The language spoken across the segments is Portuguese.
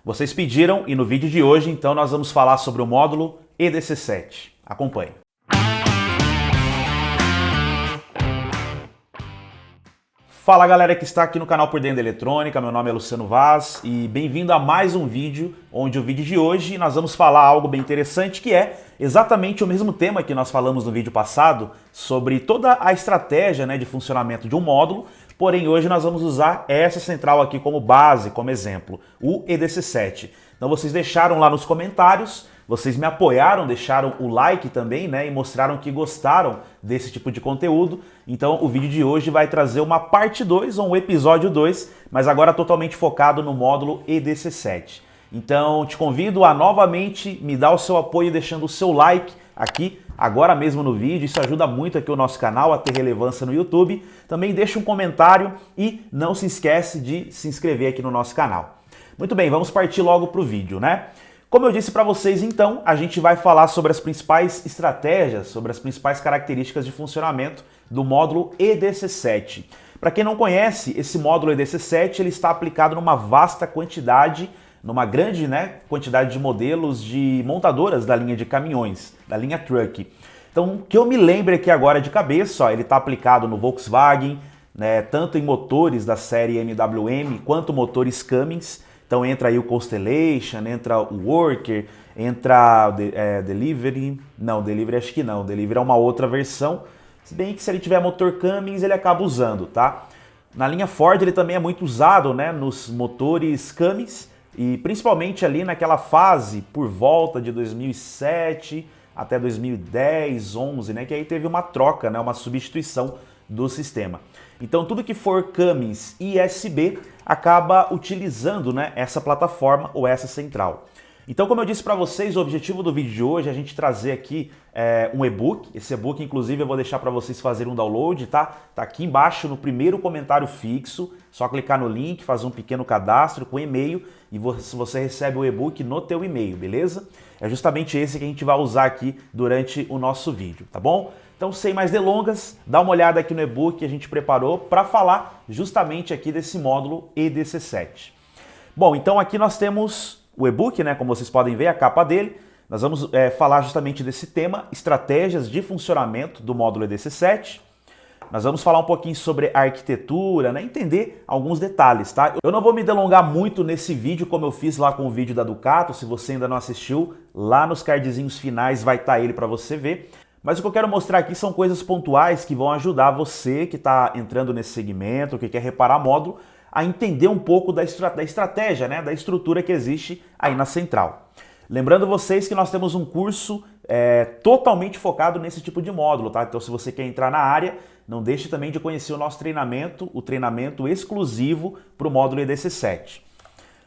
Vocês pediram e no vídeo de hoje, então, nós vamos falar sobre o módulo EDC7. Acompanhe. Fala galera que está aqui no canal Por Dentro da Eletrônica, meu nome é Luciano Vaz e bem-vindo a mais um vídeo, onde o vídeo de hoje nós vamos falar algo bem interessante que é exatamente o mesmo tema que nós falamos no vídeo passado sobre toda a estratégia de funcionamento de um módulo, porém hoje nós vamos usar essa central aqui como base, como exemplo, o EDC7. Então vocês deixaram lá nos comentários, vocês me apoiaram, deixaram o like também, e mostraram que gostaram desse tipo de conteúdo. Então o vídeo de hoje vai trazer uma parte 2 ou um episódio 2, mas agora totalmente focado no módulo EDC7. Então te convido a novamente me dar o seu apoio deixando o seu like aqui agora mesmo no vídeo. Isso ajuda muito aqui o nosso canal a ter relevância no YouTube. Também deixa um comentário e não se esquece de se inscrever aqui no nosso canal. Muito bem, vamos partir logo para o vídeo, Como eu disse para vocês, então, a gente vai falar sobre as principais estratégias, sobre as principais características de funcionamento do módulo EDC7. Para quem não conhece, esse módulo EDC7 ele está aplicado numa vasta quantidade, numa grande quantidade de modelos de montadoras da linha de caminhões, da linha Truck. Então, que eu me lembre aqui agora de cabeça, ele está aplicado no Volkswagen, tanto em motores da série MWM quanto motores Cummins. Então entra aí o Constellation, entra o Worker, entra Delivery. Não, Delivery acho que não. Delivery é uma outra versão. Se bem que se ele tiver motor Cummins, ele acaba usando, tá? Na linha Ford ele também é muito usado, nos motores Cummins e principalmente ali naquela fase por volta de 2007 até 2010, 11, que aí teve uma troca, uma substituição do sistema. Então tudo que for Cummins e ISB acaba utilizando essa plataforma ou essa central. Então, como eu disse para vocês, o objetivo do vídeo de hoje é a gente trazer aqui um e-book. Esse e-book, inclusive, eu vou deixar para vocês fazerem um download, tá? Tá aqui embaixo no primeiro comentário fixo. Só clicar no link, fazer um pequeno cadastro com e-mail e você recebe o e-book no teu e-mail, beleza? É justamente esse que a gente vai usar aqui durante o nosso vídeo, tá bom? Então, sem mais delongas, dá uma olhada aqui no e-book que a gente preparou para falar justamente aqui desse módulo EDC7. Bom, então aqui nós temos o e-book, como vocês podem ver, a capa dele. Nós vamos falar justamente desse tema, estratégias de funcionamento do módulo EDC7. Nós vamos falar um pouquinho sobre a arquitetura, entender alguns detalhes, tá? Eu não vou me delongar muito nesse vídeo, como eu fiz lá com o vídeo da Ducato. Se você ainda não assistiu, lá nos cardzinhos finais vai estar ele para você ver. Mas o que eu quero mostrar aqui são coisas pontuais que vão ajudar você que está entrando nesse segmento, que quer reparar módulo, a entender um pouco da estratégia, da estrutura que existe aí na central. Lembrando vocês que nós temos um curso totalmente focado nesse tipo de módulo, tá? Então se você quer entrar na área, não deixe também de conhecer o nosso treinamento, o treinamento exclusivo para o módulo EDC7.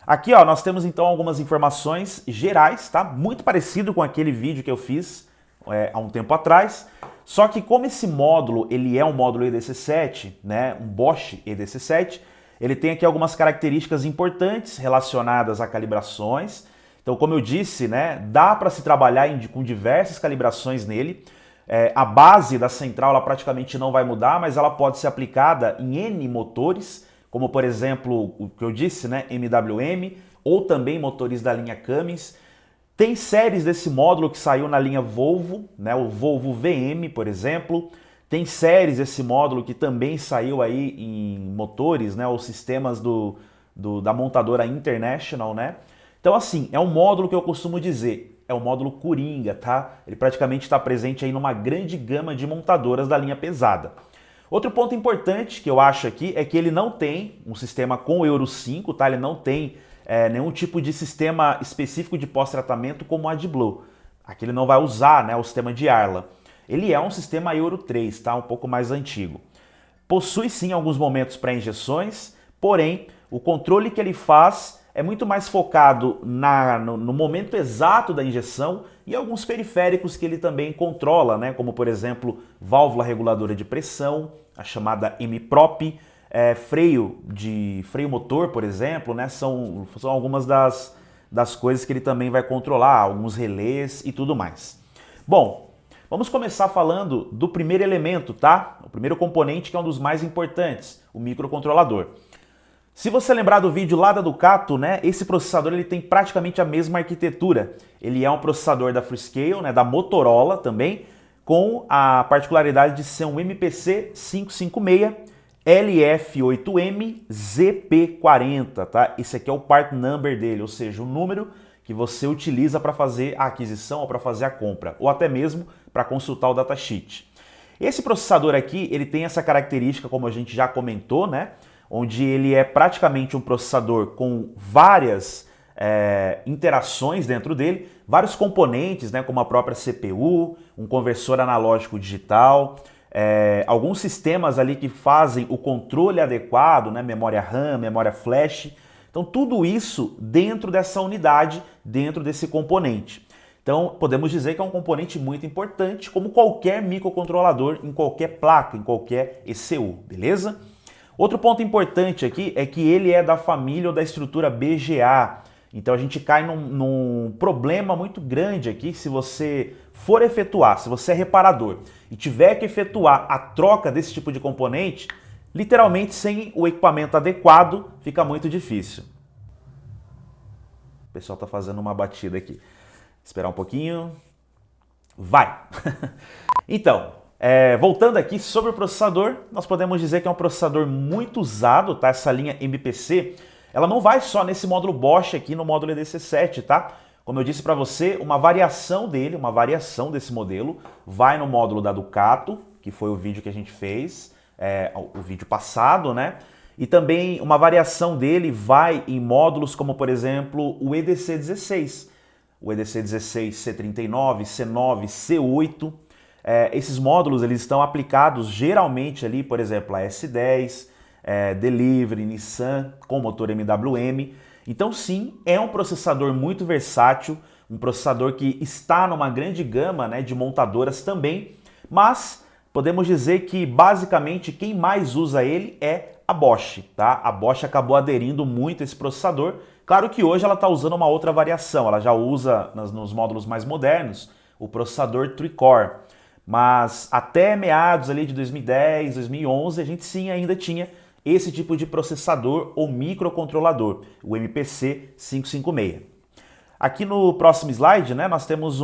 Aqui nós temos então algumas informações gerais, tá? Muito parecido com aquele vídeo que eu fiz há um tempo atrás, só que como esse módulo ele é um módulo EDC7, um Bosch EDC7, ele tem aqui algumas características importantes relacionadas a calibrações. Então, como eu disse, dá para se trabalhar com diversas calibrações nele. A base da central ela praticamente não vai mudar, mas ela pode ser aplicada em N motores, como por exemplo o que eu disse, MWM, ou também motores da linha Cummins. Tem séries desse módulo que saiu na linha Volvo, o Volvo VM, por exemplo. Tem séries desse módulo que também saiu aí em motores, os sistemas da montadora International, Então, assim, é um módulo que eu costumo dizer, é um módulo coringa, tá? Ele praticamente está presente aí numa grande gama de montadoras da linha pesada. Outro ponto importante que eu acho aqui é que ele não tem um sistema com Euro 5, tá? Ele não tem nenhum tipo de sistema específico de pós-tratamento como a AdBlue. Aqui ele não vai usar o sistema de Arla. Ele é um sistema Euro 3, tá? Um pouco mais antigo. Possui sim alguns momentos para injeções, porém o controle que ele faz é muito mais focado no momento exato da injeção e alguns periféricos que ele também controla, como por exemplo válvula reguladora de pressão, a chamada MPROP, freio motor, por exemplo, são algumas das coisas que ele também vai controlar, alguns relés e tudo mais. Bom, vamos começar falando do primeiro elemento, tá? O primeiro componente que é um dos mais importantes, o microcontrolador. Se você lembrar do vídeo lá da Ducato, né, esse processador ele tem praticamente a mesma arquitetura. Ele é um processador da Freescale, né, da Motorola também, com a particularidade de ser um MPC 556 LF8M ZP40, tá? Esse aqui é o part number dele, ou seja, o número que você utiliza para fazer a aquisição ou para fazer a compra, ou até mesmo para consultar o datasheet. Esse processador aqui, ele tem essa característica, como a gente já comentou, né? Onde ele é praticamente um processador com várias interações dentro dele, vários componentes, né, como a própria CPU, um conversor analógico digital, alguns sistemas ali que fazem o controle adequado, né, memória RAM, memória flash. Então tudo isso dentro dessa unidade, dentro desse componente. Então podemos dizer que é um componente muito importante, como qualquer microcontrolador em qualquer placa, em qualquer ECU, beleza? Outro ponto importante aqui é que ele é da família ou da estrutura BGA. Então a gente cai num problema muito grande aqui se você for efetuar, se você é reparador e tiver que efetuar a troca desse tipo de componente, literalmente sem o equipamento adequado fica muito difícil. O pessoal está fazendo uma batida aqui. Esperar um pouquinho. Vai! Então, voltando aqui sobre o processador, nós podemos dizer que é um processador muito usado, tá? Essa linha MPC, ela não vai só nesse módulo Bosch aqui no módulo EDC7, tá? Como eu disse para você, uma variação desse modelo, vai no módulo da Ducato, que foi o vídeo que a gente fez, o vídeo passado, né? E também uma variação dele vai em módulos como, por exemplo, o EDC16. O EDC16 C39, C9, C8... esses módulos eles estão aplicados geralmente ali, por exemplo, a S10, Delivery, Nissan, com motor MWM. Então sim, é um processador muito versátil, um processador que está numa grande gama, né, de montadoras também, mas podemos dizer que basicamente quem mais usa ele é a Bosch, tá? A Bosch acabou aderindo muito a esse processador. Claro que hoje ela está usando uma outra variação, ela já usa nos módulos mais modernos o processador Tri-Core. Mas até meados ali de 2010, 2011, a gente sim ainda tinha esse tipo de processador ou microcontrolador, o MPC 556. Aqui no próximo slide, né, nós temos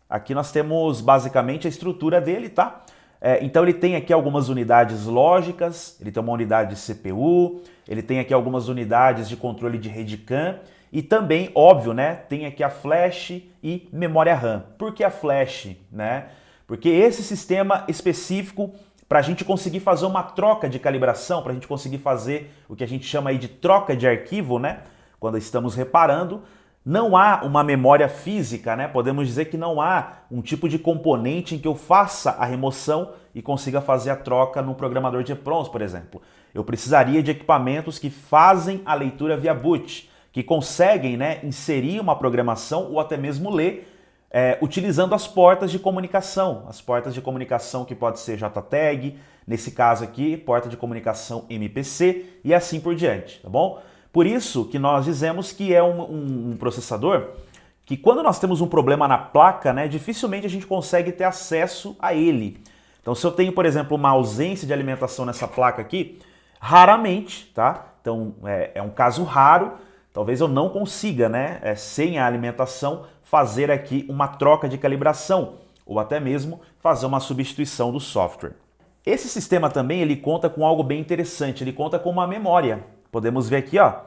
Aqui nós temos basicamente a estrutura dele, tá? Então ele tem aqui algumas unidades lógicas, ele tem uma unidade de CPU, ele tem aqui algumas unidades de controle de rede CAN, e também, óbvio, né, tem aqui a flash e memória RAM. Por que a flash, né? Porque esse sistema específico, para a gente conseguir fazer uma troca de calibração, para a gente conseguir fazer o que a gente chama aí de troca de arquivo, né? Quando estamos reparando, não há uma memória física, né? Podemos dizer que não há um tipo de componente em que eu faça a remoção e consiga fazer a troca no programador de EPROMs, por exemplo. Eu precisaria de equipamentos que fazem a leitura via boot, que conseguem, né, inserir uma programação ou até mesmo ler utilizando as portas de comunicação. As portas de comunicação que pode ser JTAG, nesse caso aqui, porta de comunicação MPC e assim por diante, tá bom? Por isso que nós dizemos que é um processador que quando nós temos um problema na placa, né, dificilmente a gente consegue ter acesso a ele. Então se eu tenho, por exemplo, uma ausência de alimentação nessa placa aqui, raramente, tá? Então é um caso raro. Talvez eu não consiga, né, sem a alimentação, fazer aqui uma troca de calibração ou até mesmo fazer uma substituição do software. Esse sistema também ele conta com algo bem interessante, ele conta com uma memória. Podemos ver aqui, ó,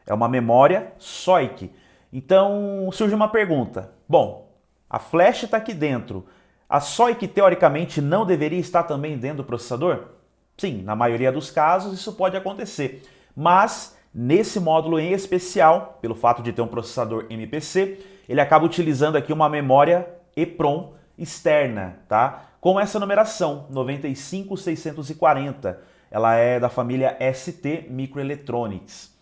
é uma memória SOIC. Então surge uma pergunta. Bom, a flash está aqui dentro. A SOIC teoricamente não deveria estar também dentro do processador? Sim, na maioria dos casos isso pode acontecer, mas nesse módulo em especial, pelo fato de ter um processador MPC, ele acaba utilizando aqui uma memória EPROM externa, tá? Com essa numeração, 95640. Ela é da família ST Microelectronics.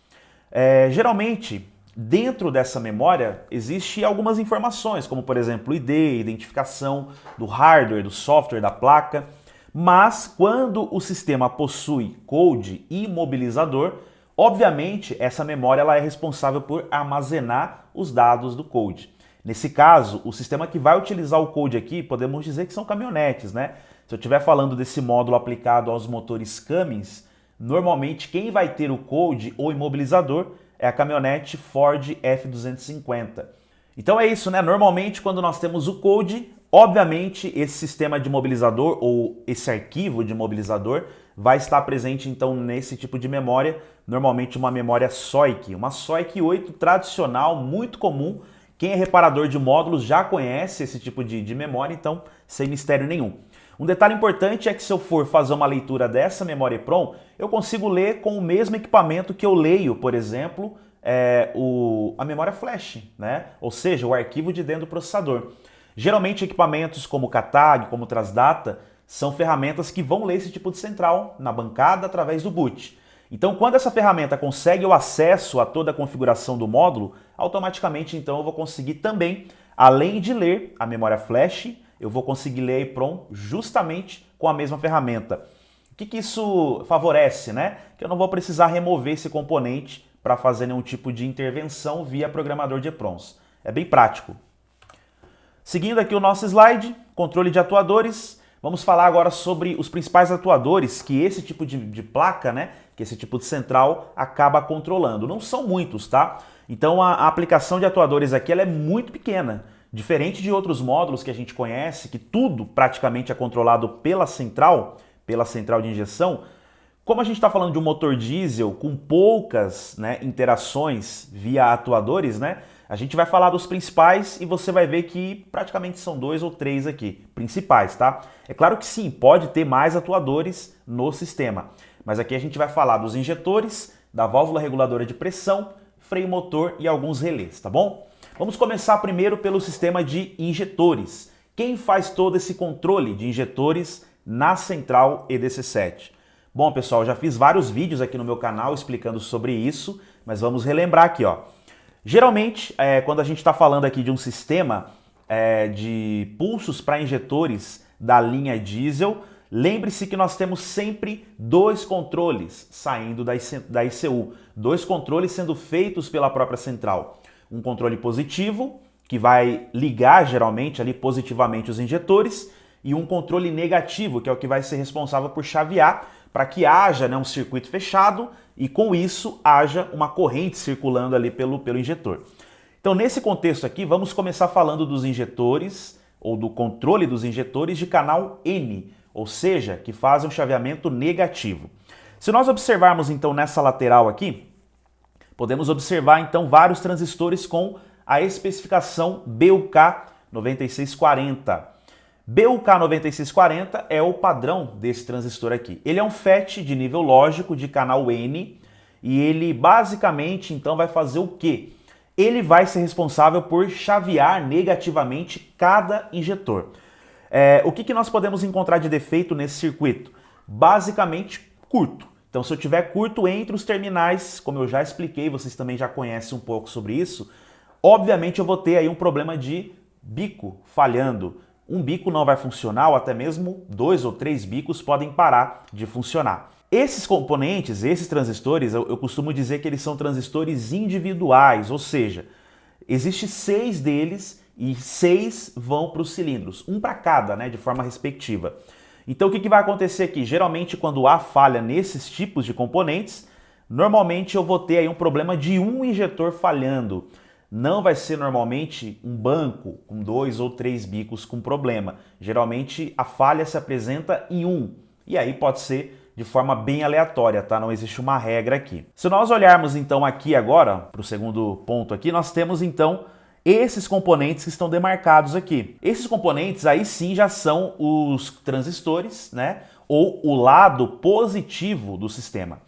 Geralmente, dentro dessa memória, existe algumas informações, como por exemplo, ID, identificação do hardware, do software da placa, mas quando o sistema possui code imobilizador, obviamente, essa memória ela é responsável por armazenar os dados do code. Nesse caso, o sistema que vai utilizar o code aqui, podemos dizer que são caminhonetes, né? Se eu estiver falando desse módulo aplicado aos motores Cummins, normalmente quem vai ter o cold ou imobilizador é a caminhonete Ford F250. Então é isso, né? Normalmente quando nós temos o cold, obviamente esse sistema de imobilizador ou esse arquivo de imobilizador vai estar presente então nesse tipo de memória, normalmente uma memória SOIC, uma SOIC 8 tradicional, muito comum. Quem é reparador de módulos já conhece esse tipo de memória, então sem mistério nenhum. Um detalhe importante é que se eu for fazer uma leitura dessa memória EEPROM, eu consigo ler com o mesmo equipamento que eu leio, por exemplo, a memória flash, né? Ou seja, o arquivo de dentro do processador. Geralmente equipamentos como CATAG, como Transdata, são ferramentas que vão ler esse tipo de central na bancada através do boot. Então, quando essa ferramenta consegue o acesso a toda a configuração do módulo, automaticamente então eu vou conseguir também, além de ler a memória flash, eu vou conseguir ler a EEPROM justamente com a mesma ferramenta. O que isso favorece, né? Que eu não vou precisar remover esse componente para fazer nenhum tipo de intervenção via programador de EEPROMs. É bem prático. Seguindo aqui o nosso slide, controle de atuadores, vamos falar agora sobre os principais atuadores que esse tipo de placa, né, que esse tipo de central acaba controlando. Não são muitos, tá? Então a aplicação de atuadores aqui ela é muito pequena. Diferente de outros módulos que a gente conhece, que tudo praticamente é controlado pela central de injeção, como a gente está falando de um motor diesel com poucas, né, interações via atuadores, né, a gente vai falar dos principais e você vai ver que praticamente são 2 ou 3 aqui, principais, tá? É claro que sim, pode ter mais atuadores no sistema, mas aqui a gente vai falar dos injetores, da válvula reguladora de pressão, freio motor e alguns relés, tá bom? Vamos começar primeiro pelo sistema de injetores. Quem faz todo esse controle de injetores na central EDC7? Bom, pessoal, já fiz vários vídeos aqui no meu canal explicando sobre isso, mas vamos relembrar aqui, ó. Geralmente, quando a gente está falando aqui de um sistema de pulsos para injetores da linha diesel, lembre-se que nós temos sempre 2 controles saindo da ICU, 2 controles sendo feitos pela própria central. Um controle positivo, que vai ligar geralmente ali positivamente os injetores, e um controle negativo, que é o que vai ser responsável por chavear para que haja, né, um circuito fechado e com isso haja uma corrente circulando ali pelo injetor. Então nesse contexto aqui vamos começar falando dos injetores ou do controle dos injetores de canal N, ou seja, que fazem um chaveamento negativo. Se nós observarmos então nessa lateral aqui, podemos observar então vários transistores com a especificação BUK 9640. BUK 9640 é o padrão desse transistor aqui. Ele é um FET de nível lógico de canal N e ele basicamente então vai fazer o quê? Ele vai ser responsável por chavear negativamente cada injetor. O que nós podemos encontrar de defeito nesse circuito? Basicamente curto. Então se eu tiver curto entre os terminais, como eu já expliquei, vocês também já conhecem um pouco sobre isso, obviamente eu vou ter aí um problema de bico falhando. Um bico não vai funcionar ou até mesmo 2 ou 3 bicos podem parar de funcionar. Esses componentes, esses transistores, eu costumo dizer que eles são transistores individuais, ou seja, existe 6 deles e 6 vão para os cilindros, um para cada, né, de forma respectiva. Então o que vai acontecer aqui? Geralmente quando há falha nesses tipos de componentes, normalmente eu vou ter aí um problema de um injetor falhando. Não vai ser normalmente um banco com 2 ou 3 bicos com problema. Geralmente a falha se apresenta em um. E aí pode ser de forma bem aleatória, tá? Não existe uma regra aqui. Se nós olharmos então aqui agora, para o segundo ponto aqui, nós temos então esses componentes que estão demarcados aqui. Esses componentes aí sim já são os transistores, né? Ou o lado positivo do sistema.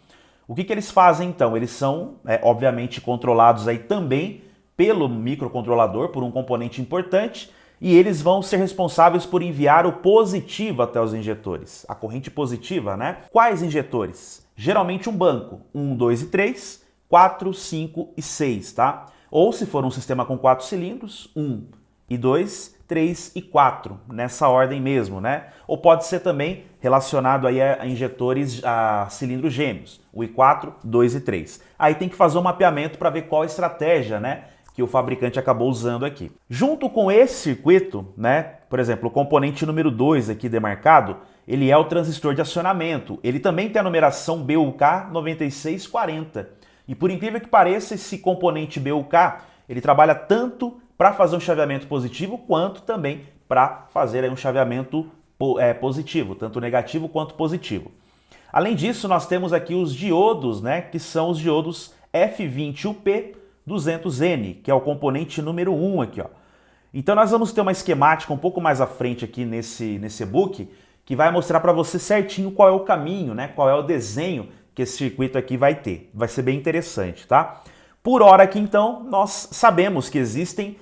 O que eles fazem então? Eles são, obviamente, controlados aí também pelo microcontrolador, por um componente importante, e eles vão ser responsáveis por enviar o positivo até os injetores. A corrente positiva, né? Quais injetores? Geralmente um banco, 1, 2 e 3, 4, 5 e 6, tá? Ou se for um sistema com 4 cilindros, 1 e 2, 3 e 4, nessa ordem mesmo, né? Ou pode ser também relacionado aí a injetores a cilindros gêmeos, 1 e 4, 2 e 3. Aí tem que fazer um mapeamento para ver qual estratégia, né, que o fabricante acabou usando aqui. Junto com esse circuito, né, por exemplo, o componente número 2 aqui demarcado, ele é o transistor de acionamento. Ele também tem a numeração BUK 9640. E por incrível que pareça, esse componente BUK, ele trabalha tanto para fazer um chaveamento positivo, quanto também para fazer aí um chaveamento positivo, tanto negativo quanto positivo. Além disso, nós temos aqui os diodos, né, que são os diodos F20UP200N, que é o componente número 1 aqui, ó. Então nós vamos ter uma esquemática um pouco mais à frente aqui nesse e-book, que vai mostrar para você certinho qual é o caminho, né, qual é o desenho que esse circuito aqui vai ter. Vai ser bem interessante, tá? Por hora aqui, então, nós sabemos que existem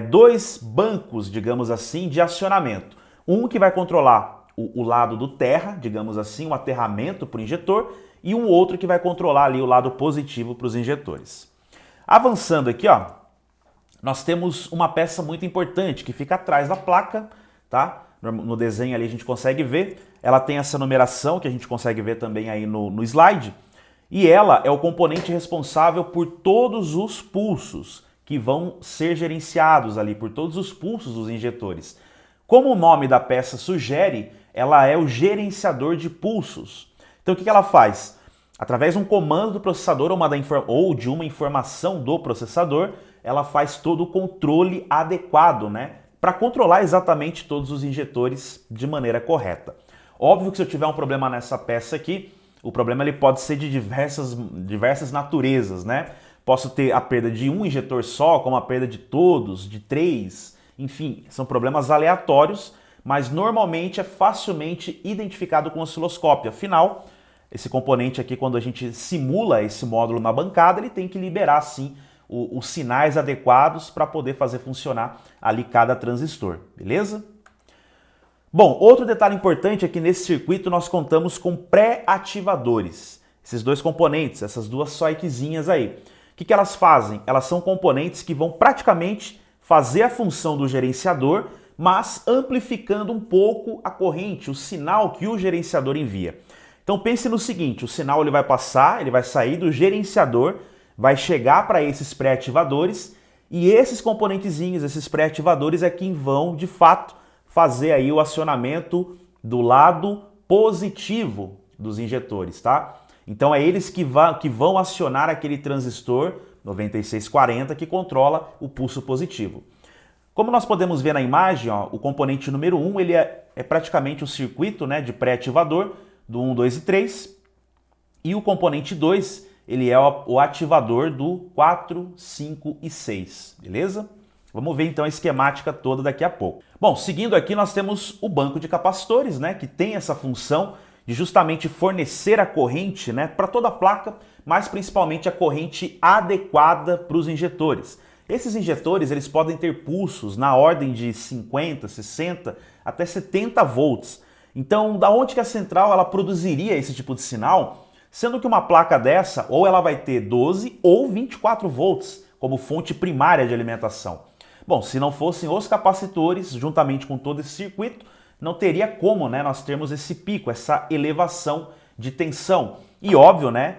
dois bancos, digamos assim, de acionamento. Um que vai controlar o lado do terra, digamos assim, um aterramento para o injetor, e um outro que vai controlar ali o lado positivo para os injetores. Avançando aqui, ó, nós temos uma peça muito importante que fica atrás da placa, tá? No desenho ali a gente consegue ver, ela tem essa numeração que a gente consegue ver também aí no slide, e ela é o componente responsável por todos os pulsos que vão ser gerenciados ali, por todos os pulsos dos injetores. Como o nome da peça sugere, ela é o gerenciador de pulsos. Então o que ela faz? Através de um comando do processador ou de uma informação do processador, ela faz todo o controle adequado, né? Para controlar exatamente todos os injetores de maneira correta. Óbvio que se eu tiver um problema nessa peça aqui, o problema ele pode ser de diversas naturezas, né? Posso ter a perda de um injetor só, como a perda de todos, de 3, enfim, são problemas aleatórios, mas normalmente é facilmente identificado com o osciloscópio. Afinal, esse componente aqui, quando a gente simula esse módulo na bancada, ele tem que liberar, sim, os sinais adequados para poder fazer funcionar ali cada transistor, beleza? Bom, outro detalhe importante é que nesse circuito nós contamos com pré-ativadores. Esses dois componentes, essas duas soiquezinhas aí. O que elas fazem? Elas são componentes que vão praticamente fazer a função do gerenciador, mas amplificando um pouco a corrente, o sinal que o gerenciador envia. Então pense no seguinte, o sinal ele vai passar, ele vai sair do gerenciador, vai chegar para esses pré-ativadores e esses componentezinhos, esses pré-ativadores é quem vão, de fato, fazer aí o acionamento do lado positivo dos injetores, tá? Então é eles que vão acionar aquele transistor 9640 que controla o pulso positivo. Como nós podemos ver na imagem, ó, o componente número 1 ele é praticamente o circuito, né, de pré-ativador do 1, 2 e 3. E o componente 2 ele é o ativador do 4, 5 e 6, beleza? Vamos ver então a esquemática toda daqui a pouco. Bom, seguindo aqui nós temos o banco de capacitores, né, que tem essa função de justamente fornecer a corrente, né, para toda a placa, mas principalmente a corrente adequada para os injetores. Esses injetores eles podem ter pulsos na ordem de 50, 60 até 70 volts. Então, da onde que a central ela produziria esse tipo de sinal? Sendo que uma placa dessa, ou ela vai ter 12 ou 24 volts como fonte primária de alimentação. Bom, se não fossem os capacitores, juntamente com todo esse circuito, não teria como, né, nós termos esse pico, essa elevação de tensão. E óbvio, né,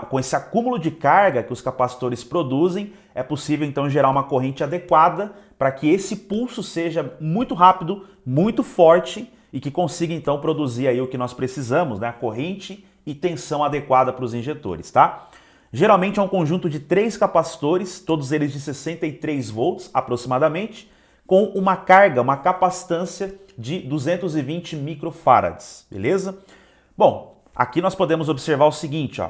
com esse acúmulo de carga que os capacitores produzem, é possível então gerar uma corrente adequada para que esse pulso seja muito rápido, muito forte e que consiga então produzir aí o que nós precisamos, né, a corrente e tensão adequada para os injetores, tá? Geralmente é um conjunto de 3 capacitores, todos eles de 63 volts aproximadamente, com uma carga, uma capacitância de 220 microfarads, beleza? Bom, aqui nós podemos observar o seguinte, ó,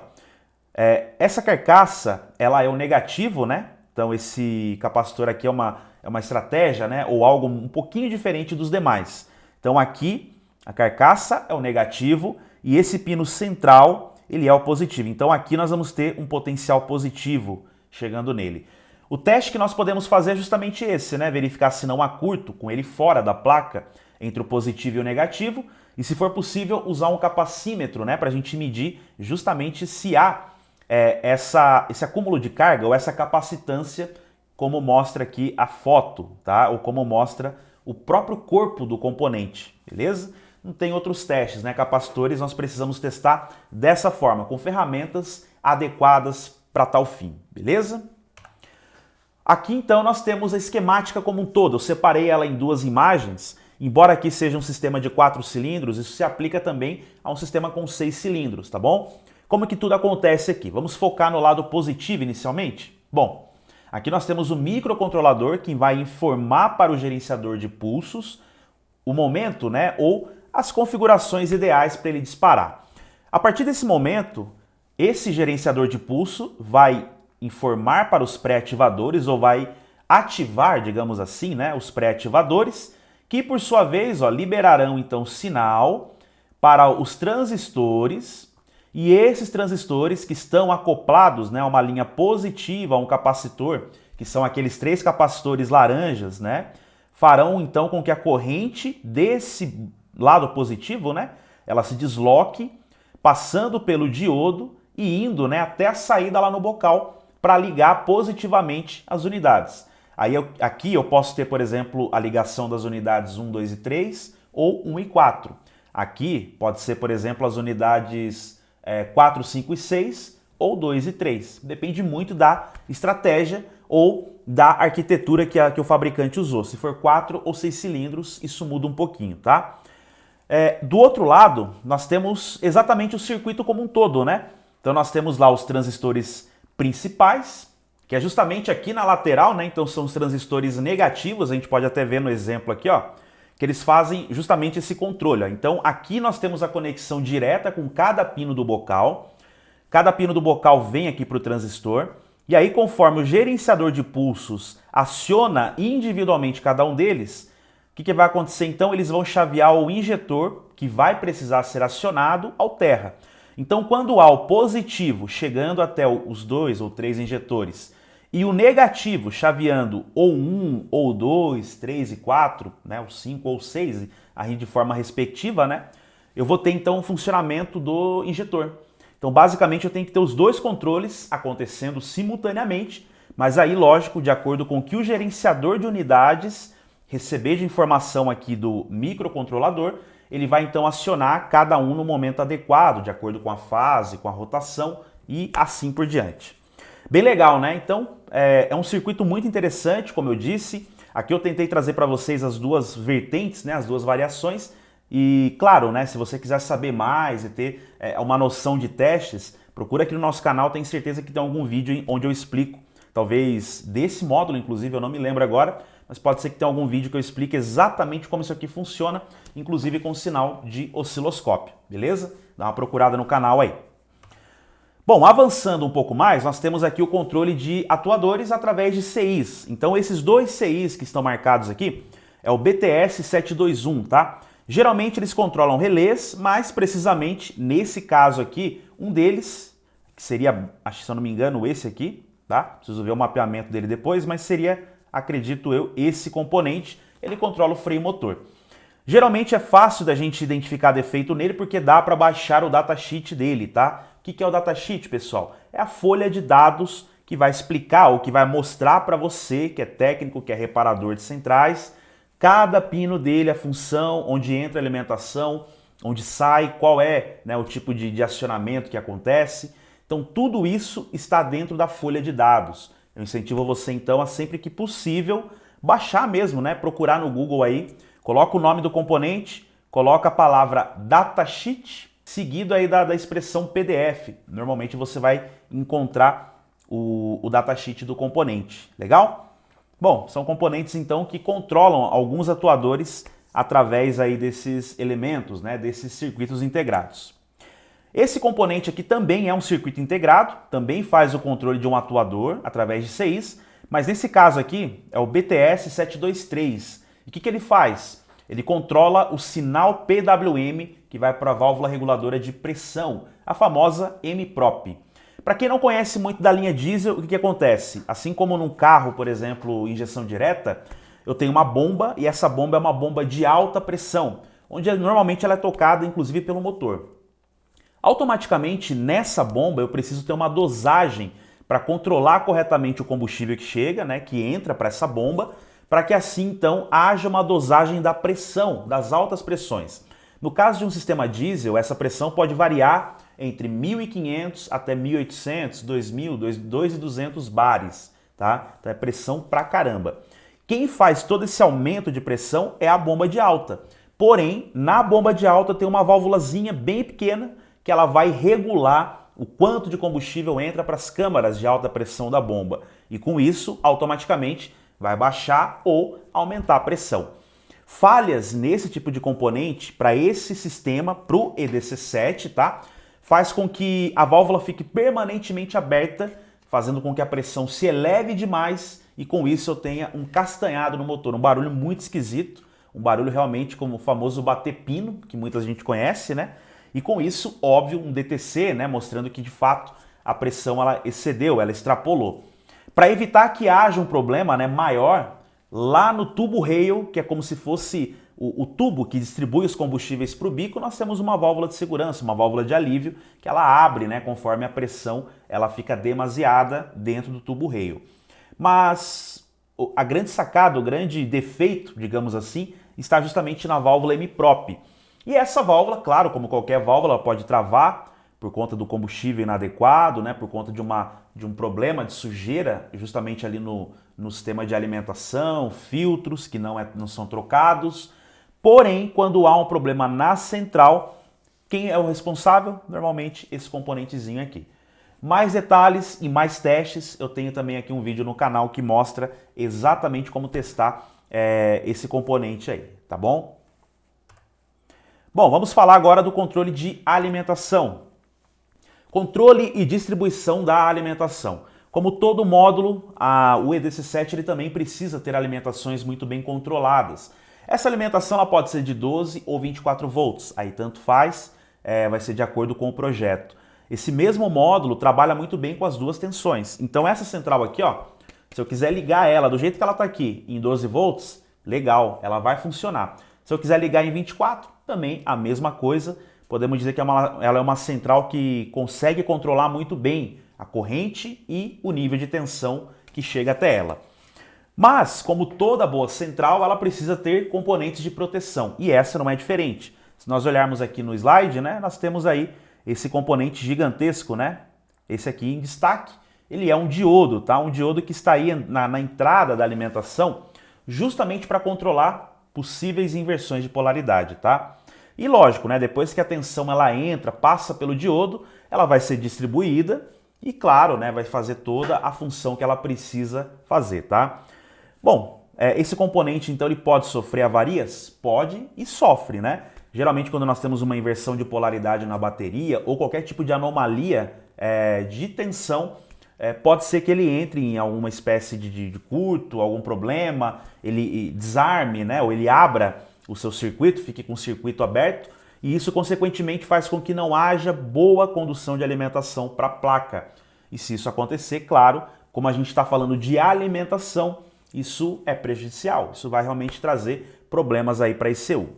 essa carcaça, ela é o negativo, né? Então esse capacitor aqui é uma estratégia, né? Ou algo um pouquinho diferente dos demais. Então aqui a carcaça é o negativo e esse pino central ele é o positivo. Então aqui nós vamos ter um potencial positivo chegando nele. O teste que nós podemos fazer é justamente esse, né? Verificar se não há curto com ele fora da placa entre o positivo e o negativo e, se for possível, usar um capacímetro, né? Para a gente medir justamente se há esse acúmulo de carga ou essa capacitância, como mostra aqui a foto, tá? Ou como mostra o próprio corpo do componente, beleza? Não tem outros testes, né? Capacitores nós precisamos testar dessa forma, com ferramentas adequadas para tal fim, beleza? Aqui então nós temos a esquemática como um todo, eu separei ela em duas imagens, embora aqui seja um sistema de 4 cilindros, isso se aplica também a um sistema com 6 cilindros, tá bom? Como que tudo acontece aqui? Vamos focar no lado positivo inicialmente? Bom, aqui nós temos o microcontrolador que vai informar para o gerenciador de pulsos o momento, né, ou as configurações ideais para ele disparar. A partir desse momento, esse gerenciador de pulso vai informar para os pré-ativadores ou vai ativar, digamos assim, né, os pré-ativadores, que por sua vez liberarão então sinal para os transistores, e esses transistores que estão acoplados, né, a uma linha positiva, a um capacitor, que são aqueles 3 capacitores laranjas, né, farão então com que a corrente desse lado positivo, né, ela se desloque, passando pelo diodo e indo, né, até a saída lá no bocal para ligar positivamente as unidades. Aí aqui eu posso ter, por exemplo, a ligação das unidades 1, 2 e 3 ou 1 e 4. Aqui pode ser, por exemplo, as unidades 4, 5 e 6 ou 2 e 3. Depende muito da estratégia ou da arquitetura que o fabricante usou. Se for 4 ou 6 cilindros, isso muda um pouquinho, tá? Do outro lado, nós temos exatamente o circuito como um todo, né? Então nós temos lá os transistores principais, que é justamente aqui na lateral, né? Então são os transistores negativos, a gente pode até ver no exemplo aqui, ó, que eles fazem justamente esse controle, ó. Então aqui nós temos a conexão direta com cada pino do bocal. Cada pino do bocal vem aqui para o transistor, e aí conforme o gerenciador de pulsos aciona individualmente cada um deles, o que vai acontecer então? Eles vão chavear o injetor, que vai precisar ser acionado, ao terra. Então, quando há o positivo chegando até os 2 ou 3 injetores e o negativo chaveando ou 1, ou 2, 3 e 4, né, o 5 ou 6, aí de forma respectiva, né, eu vou ter então o funcionamento do injetor. Então, basicamente, eu tenho que ter os dois controles acontecendo simultaneamente, mas aí, lógico, de acordo com o que o gerenciador de unidades receber de informação aqui do microcontrolador, ele vai então acionar cada um no momento adequado, de acordo com a fase, com a rotação e assim por diante. Bem legal, né? Então, é um circuito muito interessante, como eu disse. Aqui eu tentei trazer para vocês as duas vertentes, né? As duas variações. E, claro, né? Se você quiser saber mais e ter uma noção de testes, procura aqui no nosso canal, tenho certeza que tem algum vídeo onde eu explico, talvez desse módulo, inclusive, eu não me lembro agora, mas pode ser que tenha algum vídeo que eu explique exatamente como isso aqui funciona, inclusive com sinal de osciloscópio, beleza? Dá uma procurada no canal aí. Bom, avançando um pouco mais, nós temos aqui o controle de atuadores através de CIs. Então esses dois CIs que estão marcados aqui é o BTS 721, tá? Geralmente eles controlam relés, mas precisamente nesse caso aqui, um deles, que seria, acho que se eu não me engano, esse aqui, tá? Preciso ver o mapeamento dele depois, mas seria, acredito eu, esse componente, ele controla o freio motor. Geralmente é fácil da gente identificar defeito nele porque dá para baixar o datasheet dele, tá? O que é o datasheet, pessoal? É a folha de dados que vai explicar ou que vai mostrar para você, que é técnico, que é reparador de centrais, cada pino dele, a função, onde entra a alimentação, onde sai, qual é, né, o tipo de acionamento que acontece. Então tudo isso está dentro da folha de dados. Eu incentivo você então a sempre que possível baixar mesmo, né? Procurar no Google aí, coloca o nome do componente, coloca a palavra datasheet, seguido aí da expressão PDF. Normalmente você vai encontrar o datasheet do componente. Legal? Bom, são componentes então que controlam alguns atuadores através aí desses elementos, né? Desses circuitos integrados. Esse componente aqui também é um circuito integrado, também faz o controle de um atuador através de CIs, mas nesse caso aqui é o BTS 723. E o que ele faz? Ele controla o sinal PWM que vai para a válvula reguladora de pressão, a famosa MPROP. Para quem não conhece muito da linha diesel, o que acontece? Assim como num carro, por exemplo, injeção direta, eu tenho uma bomba e essa bomba é uma bomba de alta pressão, onde normalmente ela é tocada inclusive pelo motor. Automaticamente nessa bomba eu preciso ter uma dosagem para controlar corretamente o combustível que chega, né, que entra para essa bomba, para que assim então haja uma dosagem da pressão, das altas pressões. No caso de um sistema diesel, essa pressão pode variar entre 1.500 até 1.800, 2.000, 2.200 bares, tá? Então é pressão pra caramba. Quem faz todo esse aumento de pressão é a bomba de alta. Porém, na bomba de alta tem uma válvulazinha bem pequena que ela vai regular o quanto de combustível entra para as câmaras de alta pressão da bomba. E com isso, automaticamente, vai baixar ou aumentar a pressão. Falhas nesse tipo de componente, para esse sistema, para o EDC7, tá? Faz com que a válvula fique permanentemente aberta, fazendo com que a pressão se eleve demais e com isso eu tenha um castanhado no motor, um barulho muito esquisito, um barulho realmente como o famoso bater pino, que muita gente conhece, né? E com isso, óbvio, um DTC, né, mostrando que de fato a pressão ela excedeu, ela extrapolou. Para evitar que haja um problema, né, maior, lá no tubo rail, que é como se fosse o tubo que distribui os combustíveis para o bico, nós temos uma válvula de segurança, uma válvula de alívio, que ela abre, né, conforme a pressão ela fica demasiada dentro do tubo rail. Mas a grande sacada, o grande defeito, digamos assim, está justamente na válvula M-Prop. E essa válvula, claro, como qualquer válvula, ela pode travar por conta do combustível inadequado, né, por conta de um problema de sujeira justamente ali no sistema de alimentação, filtros que não são trocados. Porém, quando há um problema na central, quem é o responsável? Normalmente esse componentezinho aqui. Mais detalhes e mais testes, eu tenho também aqui um vídeo no canal que mostra exatamente como testar esse componente aí, tá bom? Bom, vamos falar agora do controle de alimentação. Controle e distribuição da alimentação. Como todo módulo, o EDC7 ele também precisa ter alimentações muito bem controladas. Essa alimentação ela pode ser de 12 ou 24 volts, aí tanto faz, vai ser de acordo com o projeto. Esse mesmo módulo trabalha muito bem com as duas tensões. Então essa central aqui, ó, se eu quiser ligar ela do jeito que ela está aqui, em 12 volts, legal, ela vai funcionar. Se eu quiser ligar em 24, também a mesma coisa. Podemos dizer que ela é uma central que consegue controlar muito bem a corrente e o nível de tensão que chega até ela. Mas, como toda boa central, ela precisa ter componentes de proteção. E essa não é diferente. Se nós olharmos aqui no slide, né, nós temos aí esse componente gigantesco, né? Esse aqui em destaque, ele é um diodo, tá? Um diodo que está aí na entrada da alimentação, justamente para controlar possíveis inversões de polaridade, tá? E lógico, né? Depois que a tensão ela entra, passa pelo diodo, ela vai ser distribuída e, claro, né? Vai fazer toda a função que ela precisa fazer, tá? Bom, esse componente, então, ele pode sofrer avarias? Pode e sofre, né? Geralmente, quando nós temos uma inversão de polaridade na bateria ou qualquer tipo de anomalia de tensão, pode ser que ele entre em alguma espécie de curto, algum problema, ele desarme, né, ou ele abra o seu circuito, fique com o circuito aberto, e isso, consequentemente, faz com que não haja boa condução de alimentação para a placa. E se isso acontecer, claro, como a gente está falando de alimentação, isso é prejudicial, isso vai realmente trazer problemas aí para a ECU.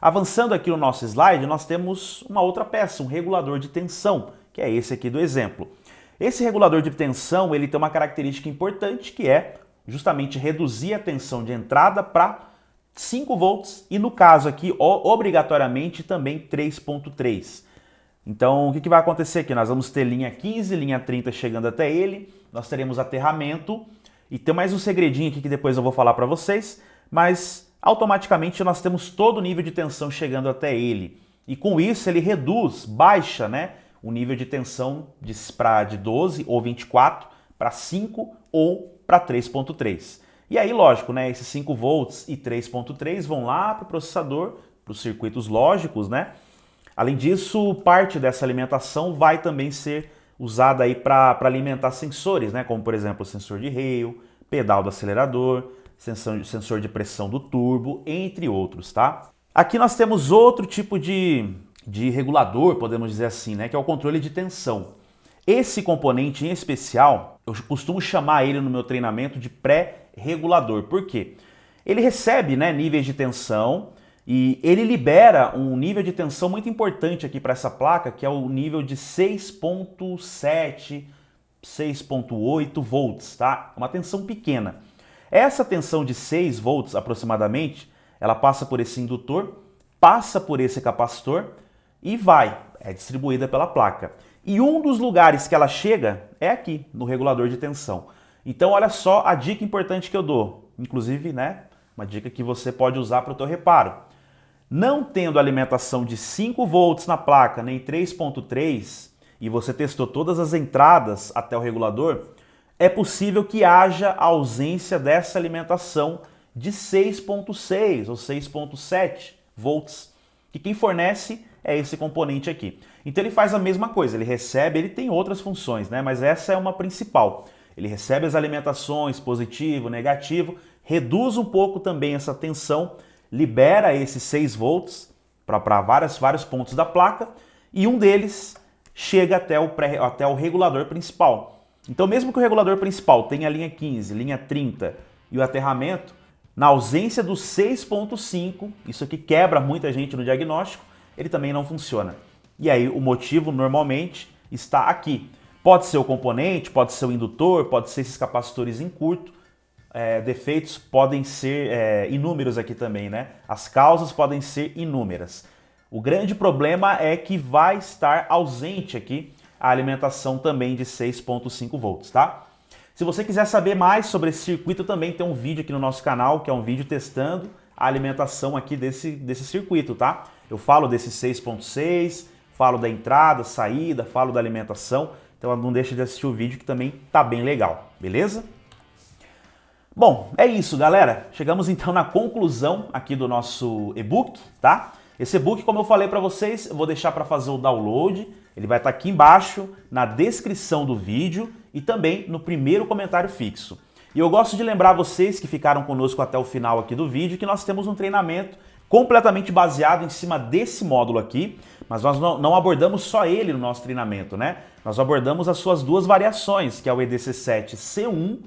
Avançando aqui no nosso slide, nós temos uma outra peça, um regulador de tensão, que é esse aqui do exemplo. Esse regulador de tensão, ele tem uma característica importante, que é justamente reduzir a tensão de entrada para 5 volts e, no caso aqui, obrigatoriamente também 3.3. Então, o que vai acontecer aqui? Nós vamos ter linha 15, linha 30 chegando até ele, nós teremos aterramento e tem mais um segredinho aqui que depois eu vou falar para vocês, mas automaticamente nós temos todo o nível de tensão chegando até ele. E com isso ele reduz, baixa, né, o nível de tensão de 12 ou 24 para 5 ou para 3.3. E aí, lógico, né, esses 5 volts e 3.3 vão lá para o processador, para os circuitos lógicos, né? Além disso, parte dessa alimentação vai também ser usada aí para alimentar sensores, né, como por exemplo o sensor de rail, pedal do acelerador, sensor de pressão do turbo, entre outros, tá? Aqui nós temos outro tipo de regulador, podemos dizer assim, né, que é o controle de tensão. Esse componente em especial, eu costumo chamar ele no meu treinamento de pré-regulador. Por quê? Ele recebe, né, níveis de tensão e ele libera um nível de tensão muito importante aqui para essa placa, que é o nível de 6.7, 6.8 volts, tá? Uma tensão pequena. Essa tensão de 6 volts aproximadamente, ela passa por esse indutor, passa por esse capacitor e é distribuída pela placa. E um dos lugares que ela chega é aqui, no regulador de tensão. Então olha só a dica importante que eu dou, inclusive, né, uma dica que você pode usar para o teu reparo. Não tendo alimentação de 5 volts na placa, nem 3.3, e você testou todas as entradas até o regulador, é possível que haja ausência dessa alimentação de 6.6 ou 6.7 volts, que quem fornece é esse componente aqui. Então ele faz a mesma coisa, ele recebe, ele tem outras funções, né? Mas essa é uma principal. Ele recebe as alimentações, positivo, negativo, reduz um pouco também essa tensão, libera esses 6 volts para vários pontos da placa e um deles chega até o regulador principal. Então mesmo que o regulador principal tenha a linha 15, linha 30 e o aterramento, na ausência do 6.5, isso aqui quebra muita gente no diagnóstico, ele também não funciona. E aí o motivo normalmente está aqui. Pode ser o componente, pode ser o indutor, pode ser esses capacitores em curto. Defeitos podem ser inúmeros aqui também, né? As causas podem ser inúmeras. O grande problema é que vai estar ausente aqui a alimentação também de 6.5 volts, tá? Se você quiser saber mais sobre esse circuito, também tem um vídeo aqui no nosso canal, que é um vídeo testando a alimentação aqui desse circuito, tá? Eu falo desse 6.6, falo da entrada, saída, falo da alimentação, então não deixa de assistir o vídeo que também tá bem legal, beleza? Bom, é isso, galera. Chegamos então na conclusão aqui do nosso e-book, tá? Esse e-book, como eu falei para vocês, eu vou deixar para fazer o download. Ele vai estar aqui embaixo, na descrição do vídeo e também no primeiro comentário fixo. E eu gosto de lembrar vocês que ficaram conosco até o final aqui do vídeo que nós temos um treinamento completamente baseado em cima desse módulo aqui, mas nós não abordamos só ele no nosso treinamento, né? Nós abordamos as suas duas variações, que é o EDC7C1,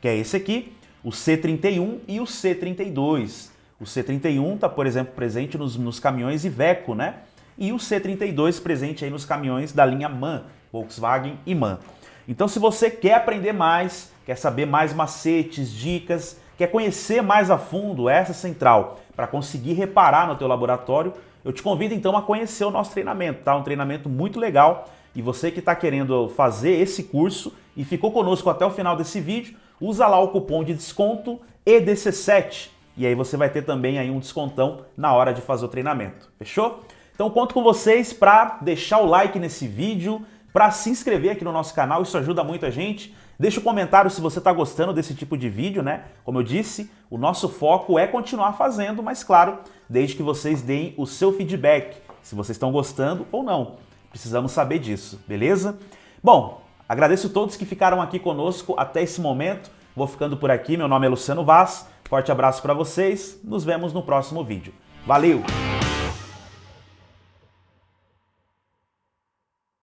que é esse aqui, o C31 e o C32. O C31 está, por exemplo, presente nos caminhões Iveco, né? E o C32 presente aí nos caminhões da linha MAN, Volkswagen e MAN. Então, se você quer aprender mais, quer saber mais macetes, dicas, quer conhecer mais a fundo essa central para conseguir reparar no teu laboratório, eu te convido então a conhecer o nosso treinamento, tá? Um treinamento muito legal. E você que está querendo fazer esse curso e ficou conosco até o final desse vídeo, usa lá o cupom de desconto EDC7 e aí você vai ter também aí um descontão na hora de fazer o treinamento, fechou? Então conto com vocês para deixar o like nesse vídeo, para se inscrever aqui no nosso canal, isso ajuda muito a gente. Deixa um comentário se você está gostando desse tipo de vídeo, né? Como eu disse, o nosso foco é continuar fazendo, mas claro, desde que vocês deem o seu feedback, se vocês estão gostando ou não. Precisamos saber disso, beleza? Bom, agradeço a todos que ficaram aqui conosco até esse momento. Vou ficando por aqui, meu nome é Luciano Vaz. Forte abraço para vocês, nos vemos no próximo vídeo. Valeu!